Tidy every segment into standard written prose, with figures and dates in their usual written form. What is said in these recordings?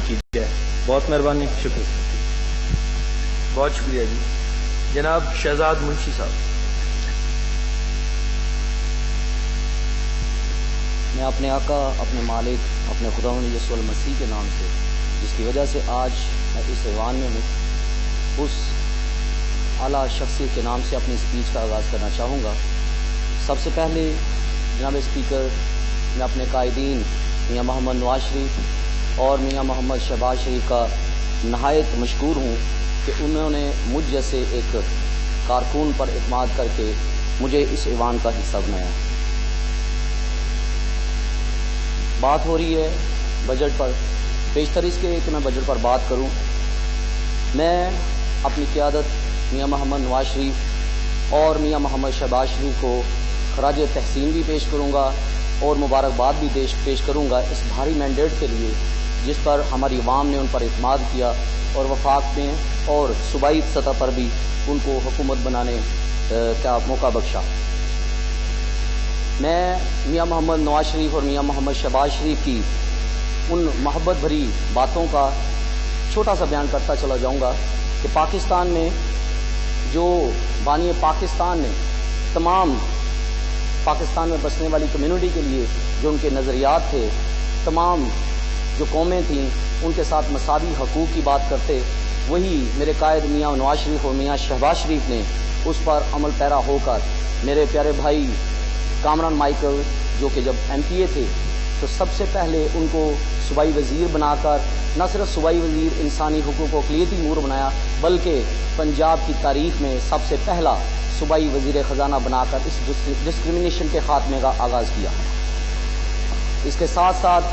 کی جائے. بہت مہربانی. شکریہ. بہت شکریہ جی. جناب شہزاد منشی صاحب. میں اپنے آقا، اپنے مالک، اپنے خداوند یسوع المسیح کے نام سے، جس کی وجہ سے آج میں اس ایوان میں ہوں، اس اعلیٰ شخصیت کے نام سے اپنی اسپیچ کا آغاز کرنا چاہوں گا. سب سے پہلے جناب اسپیکر، میں اپنے قائدین میاں محمد نواز شریف اور میاں محمد شہباز شریف کا نہایت مشکور ہوں کہ انہوں نے مجھ جیسے ایک کارکن پر اعتماد کر کے مجھے اس ایوان کا حصہ بنایا. بات ہو رہی ہے بجٹ پر. بیشتر اس کے کہ میں بجٹ پر بات کروں. میں اپنی قیادت میاں محمد نواز شریف اور میاں محمد شہباز شریف کو خراج تحسین بھی پیش کروں گا اور مبارکباد بھی پیش کروں گا اس بھاری مینڈیٹ کے لیے جس پر ہماری عوام نے ان پر اعتماد کیا اور وفاق میں اور صوبائی سطح پر بھی ان کو حکومت بنانے کا موقع بخشا. میں میاں محمد نواز شریف اور میاں محمد شہباز شریف کی ان محبت بھری باتوں کا چھوٹا سا بیان کرتا چلا جاؤں گا کہ پاکستان میں جو بانی پاکستان نے تمام پاکستان میں بسنے والی کمیونٹی کے لیے جو ان کے نظریات تھے، تمام جو قومیں تھیں ان کے ساتھ مساوی حقوق کی بات کرتے، وہی میرے قائد میاں نواز شریف اور میاں شہباز شریف نے اس پر عمل پیرا ہو کر میرے پیارے بھائی کامران مائیکل جو کہ جب ایم پی اے تھے تو سب سے پہلے ان کو صوبائی وزیر بنا کر نہ صرف صوبائی وزیر انسانی حقوق و اقلیتی امور بنایا بلکہ پنجاب کی تاریخ میں سب سے پہلا صوبائی وزیر خزانہ بنا کر اس ڈسکریمنیشن کے خاتمے کا آغاز کیا. اس کے ساتھ ساتھ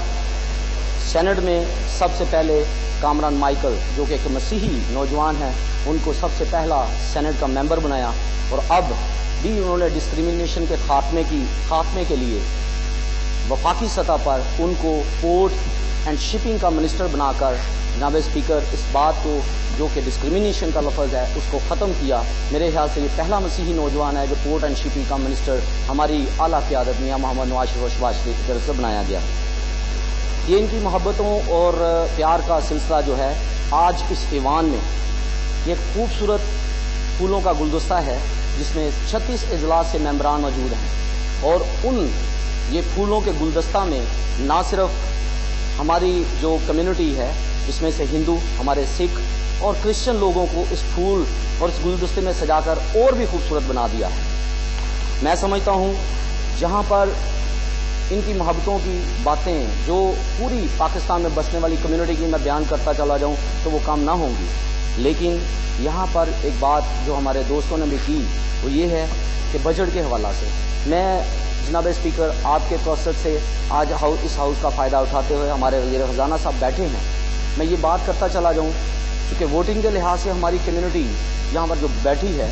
سینٹ میں سب سے پہلے کامران مائیکل جو کہ ایک مسیحی نوجوان ہیں ان کو سب سے پہلا سینٹ کا ممبر بنایا اور اب بھی انہوں نے ڈسکریمنیشن کے خاتمے کے لیے وفاقی سطح پر ان کو پورٹ اینڈ شپنگ کا منسٹر بنا کر جناب اسپیکر اس بات کو جو کہ ڈسکریمنیشن کا لفظ ہے اس کو ختم کیا. میرے خیال سے یہ پہلا مسیحی نوجوان ہے جو پورٹ اینڈ شپنگ کا منسٹر ہماری اعلیٰ قیادت میاں محمد نواز شریف اور شہباز شریف کی طرف سے بنایا گیا. یہ ان کی محبتوں اور پیار کا سلسلہ جو ہے آج اس ایوان میں یہ خوبصورت پھولوں کا گلدستہ ہے جس میں 36 اجلاس سے ممبران موجود ہیں اور ان یہ پھولوں کے گلدستہ میں نہ صرف ہماری جو کمیونٹی ہے جس میں سے ہندو، ہمارے سکھ اور کرسچن لوگوں کو اس پھول اور اس گلدستے میں سجا کر اور بھی خوبصورت بنا دیا ہے. میں سمجھتا ہوں جہاں پر ان کی محبتوں کی باتیں جو پوری پاکستان میں بسنے والی کمیونٹی کی میں بیان کرتا چلا جاؤں تو وہ کام نہ ہوں گی، لیکن یہاں پر ایک بات جو ہمارے دوستوں نے بھی کی وہ یہ ہے کہ بجٹ کے حوالہ سے میں جناب اسپیکر آپ کے توسط سے آج اس ہاؤس کا فائدہ اٹھاتے ہوئے ہمارے وزیر خزانہ صاحب بیٹھے ہیں، میں یہ بات کرتا چلا جاؤں کیونکہ ووٹنگ کے لحاظ سے ہماری کمیونٹی یہاں پر جو بیٹھی ہے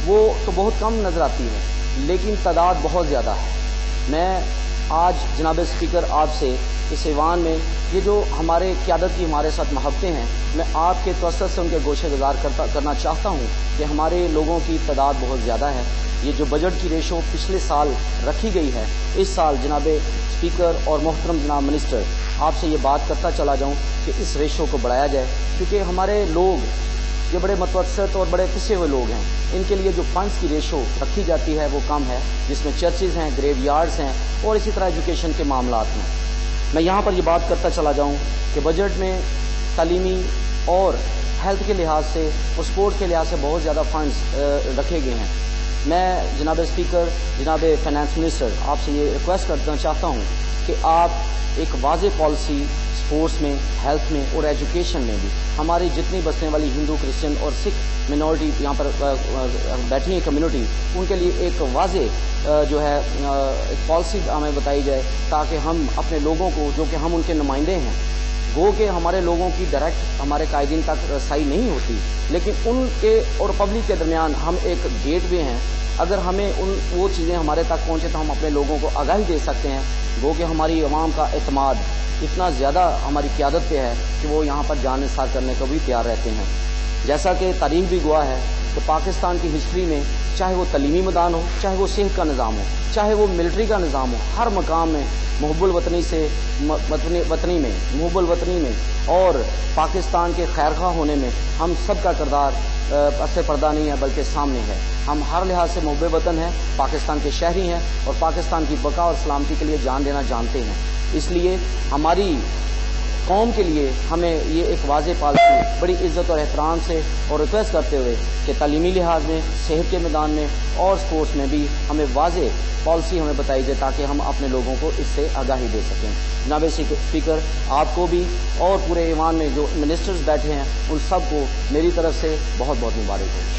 وہ تو بہت کم نظر آتی ہے لیکن تعداد بہت زیادہ ہے. میں آج جناب اسپیکر آپ سے اس ایوان میں یہ جو ہمارے قیادت کی ہمارے ساتھ محبتیں ہیں میں آپ کے توسط سے ان کے گوشے گزار کرنا چاہتا ہوں کہ ہمارے لوگوں کی تعداد بہت زیادہ ہے. یہ جو بجٹ کی ریشو پچھلے سال رکھی گئی ہے اس سال جناب اسپیکر اور محترم جناب منسٹر آپ سے یہ بات کرتا چلا جاؤں کہ اس ریشو کو بڑھایا جائے کیونکہ ہمارے لوگ یہ بڑے متوسط اور بڑے پسے ہوئے لوگ ہیں، ان کے لیے جو فنڈز کی ریشو رکھی جاتی ہے وہ کم ہے جس میں چرچز ہیں، گریو یارڈز ہیں اور اسی طرح ایجوکیشن کے معاملات ہیں. میں یہاں پر یہ بات کرتا چلا جاؤں کہ بجٹ میں تعلیمی اور ہیلتھ کے لحاظ سے اور سپورٹ کے لحاظ سے بہت زیادہ فنڈز رکھے گئے ہیں. میں جناب اسپیکر، جناب فائنانس منسٹر آپ سے یہ ریکویسٹ کرنا چاہتا ہوں کہ آپ ایک واضح پالیسی سپورٹس میں، ہیلتھ میں اور ایجوکیشن میں بھی ہماری جتنی بسنے والی ہندو، کرسچن اور سکھ منورٹی یہاں پر بیٹھی ہیں کمیونٹی ان کے لیے ایک واضح جو ہے ایک پالیسی ہمیں بتائی جائے تاکہ ہم اپنے لوگوں کو جو کہ ہم ان کے نمائندے ہیں گو کہ ہمارے لوگوں کی ڈائریکٹ ہمارے قائدین تک رسائی نہیں ہوتی لیکن ان کے اور پبلک کے درمیان ہم ایک گیٹ وے ہیں. اگر ہمیں وہ چیزیں ہمارے تک پہنچے تو ہم اپنے لوگوں کو آگاہی دے سکتے ہیں. گو کہ ہماری عوام کا اعتماد اتنا زیادہ ہماری قیادت پہ ہے کہ وہ یہاں پر جان نثار کرنے کو بھی تیار رہتے ہیں. جیسا کہ تاریخ بھی گواہ ہے کہ پاکستان کی ہسٹری میں چاہے وہ تعلیمی میدان ہو، چاہے وہ صحت کا نظام ہو، چاہے وہ ملٹری کا نظام ہو، ہر مقام میں محب الوطنی سے محب الوطنی میں اور پاکستان کے خیرخواہ ہونے میں ہم سب کا کردار پس پردہ نہیں ہے بلکہ سامنے ہے۔ ہم ہر لحاظ سے محب وطن ہیں، پاکستان کے شہری ہیں اور پاکستان کی بقا اور سلامتی کے لیے جان دینا جانتے ہیں۔ اس لیے ہماری قوم کے لیے ہمیں یہ ایک واضح پالیسی بڑی عزت اور احترام سے اور ریکویسٹ کرتے ہوئے کہ تعلیمی لحاظ میں، صحت کے میدان میں اور سپورٹس میں بھی ہمیں واضح پالیسی ہمیں بتائی جائے تاکہ ہم اپنے لوگوں کو اس سے آگاہی دے سکیں۔ جناب اسپیکر، آپ کو بھی اور پورے ایوان میں جو منسٹرز بیٹھے ہیں ان سب کو میری طرف سے بہت بہت مبارک ہو۔